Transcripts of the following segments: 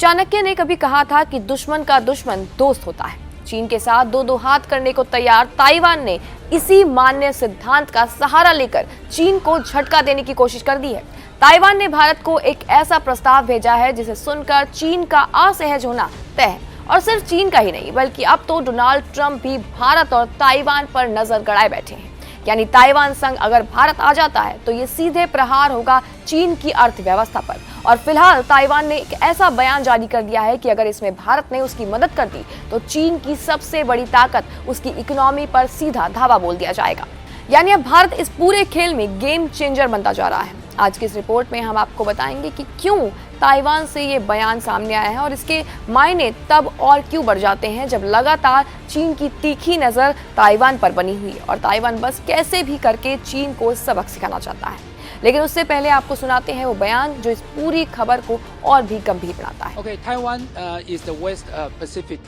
चाणक्य ने कभी कहा था कि दुश्मन का दुश्मन दोस्त होता है। चीन के साथ दो दो हाथ करने को तैयार ताइवान ने इसी मान्य सिद्धांत का सहारा लेकर चीन को झटका देने की कोशिश कर दी है। ताइवान ने भारत को एक ऐसा प्रस्ताव भेजा है जिसे सुनकर चीन का असहज होना तय है। और सिर्फ चीन का ही नहीं बल्कि अब तो डोनाल्ड ट्रंप भी भारत और ताइवान पर नजर गड़ाए बैठे हैं। यानी ताइवान संग अगर भारत आ जाता है तो ये सीधे प्रहार होगा चीन की अर्थव्यवस्था पर। और फिलहाल ताइवान ने एक ऐसा बयान जारी कर दिया है कि अगर इसमें भारत ने उसकी मदद कर दी तो चीन की सबसे बड़ी ताकत उसकी इकोनॉमी पर सीधा धावा बोल दिया जाएगा। यानी अब भारत इस पूरे खेल में गेम चेंजर बनता जा रहा है। आज की इस रिपोर्ट में हम आपको बताएंगे कि क्यों ताइवान से ये बयान सामने आया है और इसके मायने तब और क्यों बढ़ जाते हैं जब लगातार चीन की तीखी नज़र ताइवान पर बनी हुई है और ताइवान बस कैसे भी करके चीन को सबक सिखाना चाहता है। लेकिन उससे पहले आपको सुनाते हैं वो बयान जो इस पूरी खबर को और भी गंभीर बनाता है। Okay, Taiwan is the West Pacific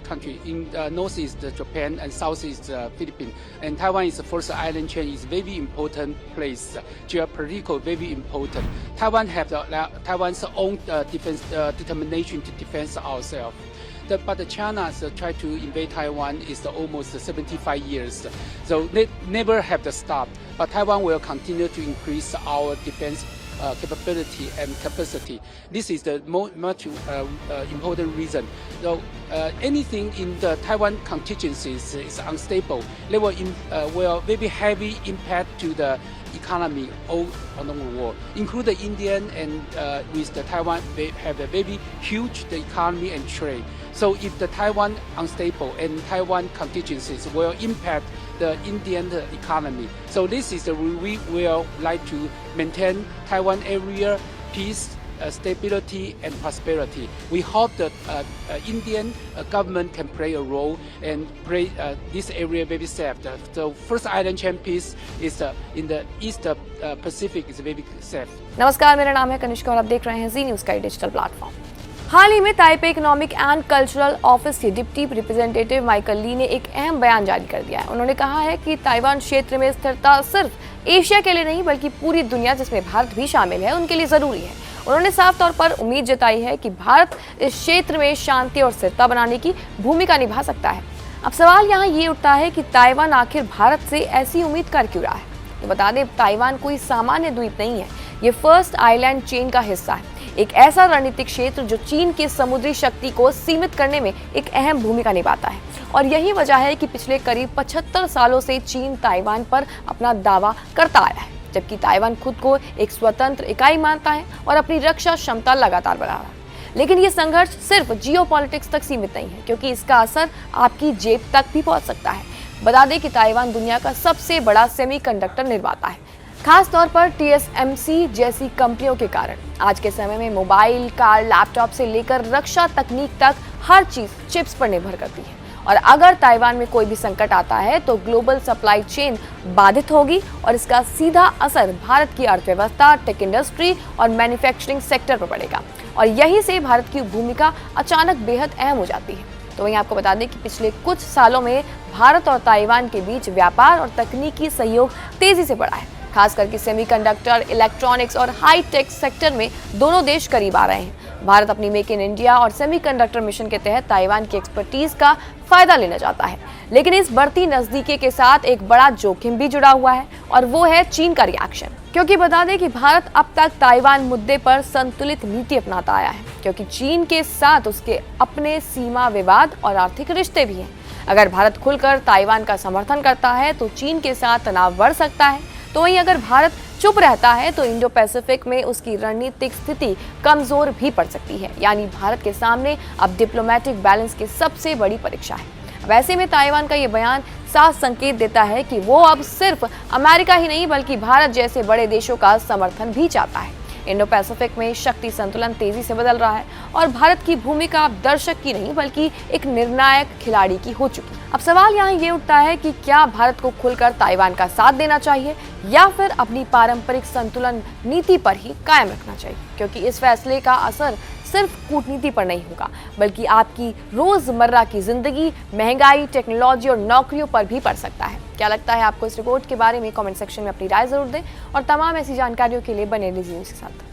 country. In northeast Japan and southeast Philippines, and Taiwan is the first island chain. Is very important place, geopolitical very important. Taiwan have Taiwan's own defense determination to defend ourselves. But China try to invade Taiwan is almost 75 years, so they never have to stop. But Taiwan will continue to increase our defense capability and capacity. This is the much important reason. So anything in the Taiwan contingencies is unstable. They will very heavy impact to the economy all along the world, including the Indian and with the Taiwan, they have a very huge the economy and trade. So if the Taiwan unstable and Taiwan contingencies will impact the Indian economy. So this is we will like to maintain Taiwan area peace, stability and prosperity. We hope that Indian government can play a role and play this area very safe. The first island chain peace is in the East Pacific is very safe. नमस्कार, मेरा नाम है कनिष्का और आप देख रहे हैं जी news का डिजिटल प्लेटफॉर्म। हाल ही में Taipei economic and cultural office के डिप्टी रिप्रेजेंटेटिव माइकल ली ने एक अहम बयान जारी कर दिया है। उन्होंने कहा है कि ताइवान क्षेत्र में स्थिरता सिर्फ एशिया के लिए नहीं बल्कि पूरी दुनिया जिसमें भारत भी शामिल है उनके लिए जरूरी है। उन्होंने साफ तौर पर उम्मीद जताई है कि भारत इस क्षेत्र में शांति और स्थिरता बनाने की भूमिका निभा सकता है। अब सवाल यहाँ ये उठता है कि ताइवान आखिर भारत से ऐसी उम्मीद कर क्यों रहा है। तो बता दें, ताइवान कोई सामान्य द्वीप नहीं है, ये फर्स्ट आइलैंड चेन का हिस्सा है, एक ऐसा रणनीतिक क्षेत्र जो चीन की समुद्री शक्ति को सीमित करने में एक अहम भूमिका निभाता है। और यही वजह है कि पिछले करीब 75 सालों से चीन ताइवान पर अपना दावा करता आया है, जबकि ताइवान खुद को एक स्वतंत्र इकाई मानता है और अपनी रक्षा क्षमता लगातार बढ़ा रहा है। लेकिन ये संघर्ष सिर्फ जियोपॉलिटिक्स तक सीमित नहीं है, क्योंकि इसका असर आपकी जेब तक भी पहुंच सकता है। बता दें कि ताइवान दुनिया का सबसे बड़ा सेमीकंडक्टर निर्माता है, खास तौर पर TSMC जैसी कंपनियों के कारण। आज के समय में मोबाइल, कार, लैपटॉप से लेकर रक्षा तकनीक तक हर चीज चिप्स पर निर्भर करती है। और अगर ताइवान में कोई भी संकट आता है तो ग्लोबल सप्लाई चेन बाधित होगी और इसका सीधा असर भारत की अर्थव्यवस्था, टेक इंडस्ट्री और मैन्युफैक्चरिंग सेक्टर पर पड़ेगा। और यहीं से भारत की भूमिका अचानक बेहद अहम हो जाती है। तो वहीं आपको बता दें कि पिछले कुछ सालों में भारत और ताइवान के बीच व्यापार और तकनीकी सहयोग तेजी से बढ़ा है, खास करके सेमीकंडक्टर, इलेक्ट्रॉनिक्स और हाई टेक सेक्टर में दोनों देश करीब आ रहे हैं। भारत अपनी मेक इन इंडिया और सेमीकंडक्टर मिशन के तहत ताइवान की एक्सपर्टीज का फायदा लेना चाहता है। लेकिन इस बढ़ती नजदीकी के साथ एक बड़ा जोखिम भी जुड़ा हुआ है और वो है चीन का रिएक्शन। क्योंकि बता दें कि भारत अब तक ताइवान मुद्दे पर संतुलित नीति अपनाता आया है, क्योंकि चीन के साथ उसके अपने सीमा विवाद और आर्थिक रिश्ते भी हैं। अगर भारत खुलकर ताइवान का समर्थन करता है तो चीन के साथ तनाव बढ़ सकता है, तो वहीं अगर भारत चुप रहता है तो इंडो पैसिफिक में उसकी रणनीतिक स्थिति कमजोर भी पड़ सकती है। यानी भारत के सामने अब डिप्लोमेटिक बैलेंस की सबसे बड़ी परीक्षा है। वैसे में ताइवान का ये बयान साफ संकेत देता है कि वो अब सिर्फ अमेरिका ही नहीं बल्कि भारत जैसे बड़े देशों का समर्थन भी चाहता है। इंडो पैसिफिक में शक्ति संतुलन तेजी से बदल रहा है और भारत की भूमिका अब दर्शक की नहीं बल्कि एक निर्णायक खिलाड़ी की हो चुकी है। अब सवाल यहाँ ये उठता है कि क्या भारत को खुलकर ताइवान का साथ देना चाहिए या फिर अपनी पारंपरिक संतुलन नीति पर ही कायम रखना चाहिए, क्योंकि इस फैसले का असर सिर्फ कूटनीति पर नहीं होगा बल्कि आपकी रोजमर्रा की जिंदगी, महंगाई, टेक्नोलॉजी और नौकरियों पर भी पड़ सकता है। क्या लगता है आपको इस रिपोर्ट के बारे में? कमेंट सेक्शन में अपनी राय जरूर दें और तमाम ऐसी जानकारियों के लिए बने रहिए न्यूज़ के साथ।